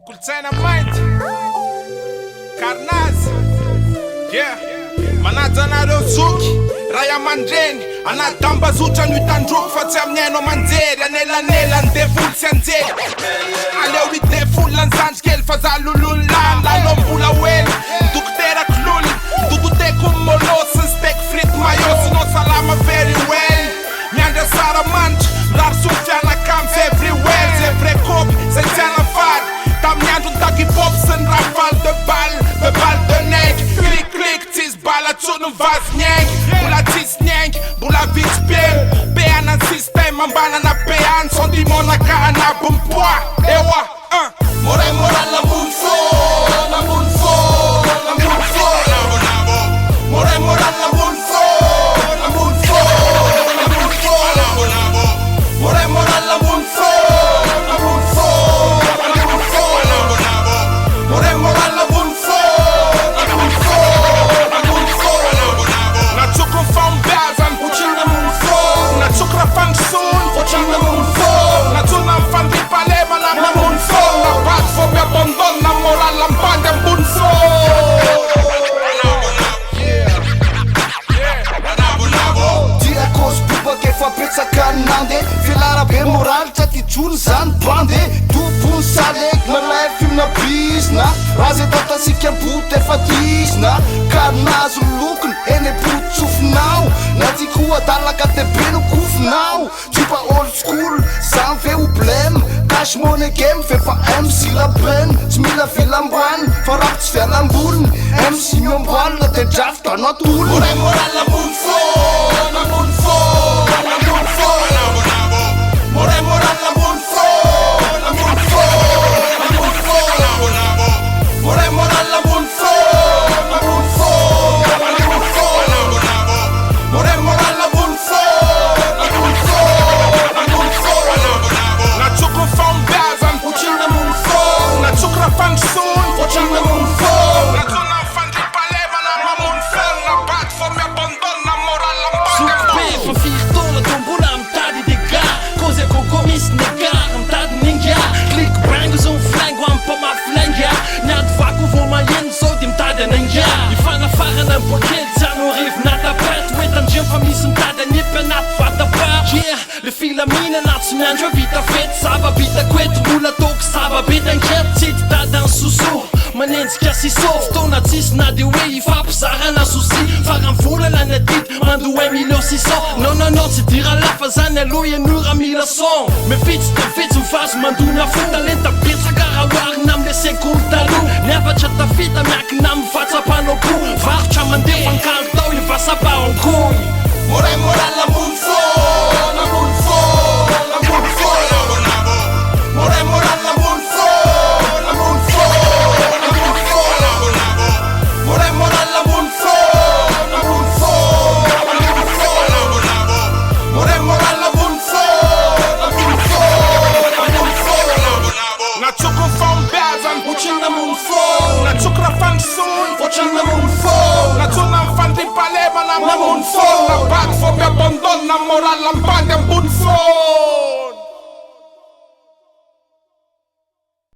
Kultsaina mainty Karnazy manaja anareo zoky ray aman-dreny anaty tambazotra no hitandroko fa tsy amin'ny hainao manjery anelanelany devoly tsy anjery aleo hidefolany zandrikely fa za lololany lalao mbola oely dokotera klony dodoteko molosy ny steak frity mayo sinao salama very well miandry asara manitra mirary sofianakamy everywhere zay vrai copy zay tiana fady tamin'ny andro ny tagipop sy ny rafale de balle de neg clic tsisy bala tsono vazy niaingy mbola tsisy niaingy mbola vitsy pieno peana ny système ambanana peany sendimonaka anabo ny poids ewa moral nambony fô nambony fô nambony fô moral nambony fô nambony fô nambony fô moral nambony fô nambony fô nambony fô moral nambony fô nambony fô nambony fô natsoko ny fambazany votrina mony fô natsoko raha fandrosoany votrina mony fô natsona ny fandripalema namamony fô nabaty fô miabandona na moral ambany ambony fô dia cause bobaka efa petsaka ninande filarabe moraly tsy atyjony zany bande tobony saleky malay filmna bizina raha zay tatasika mboty efa dizina ka nazo lokony eny boty tsofinao na ty koa dalaka tebe no kofinao typa old school zany ve problème cash money game fefa MC laben tsy mila vilambany fa raha tsy vialambolony MC miamboalina de drafta anao tolony moral nambony fô nambony fô nambony fô moral nambony fô nambony fô nambony fô moral nambony fô nambony fô nambony fô moral nambony fô nambony fô nambony fô natsoko ny fambazany votrina mony fô natsoko raha fandrosoany votrina mony fô natsona ny fandripalema namamony fô nabaty fô miabandona na moral ambany Fa firtona tombola mitady dega Cause é compromisso negar mitady ninga Clique brango zão flango ampamaflanga Nado vaco vou maheno só de mitady ananga Ifanafaranampokely tiano rivo nata perto Oetandiam fa misy mitady anipa anaty vata part Yeah, le filamina anaty sy miandro vita fety Sava vita koeto mbola toko sava beta enquête Tsy hitady an soso manenjika siso Fotoana tsisy na de hoe ifampizarana sosi Faramvolana na dity mando 1,600,000 Non, tsy dira lafa zany aloha ianora mila son Mifitsy de fitsy mivazo mandona fo Talenta betsaka raha oharina amle sekoly taloha Niavatra tafita miakina amy vatsapanao ko Varotra mandefa ankalo tao ivasabahonkoy moral nambony fô nambony fô nambony fô moral nambony fô nambony fô nambony fô moral nambony fô nambony fô nambony fô moral nambony fô nambony fô nambony fô natsoko ny fambazany votrina mony fô natsoko raha fandrosoany votrina mony fô natsona ny fandripalema namamony fô nabaty fô miabandona na moral ambany ambony fô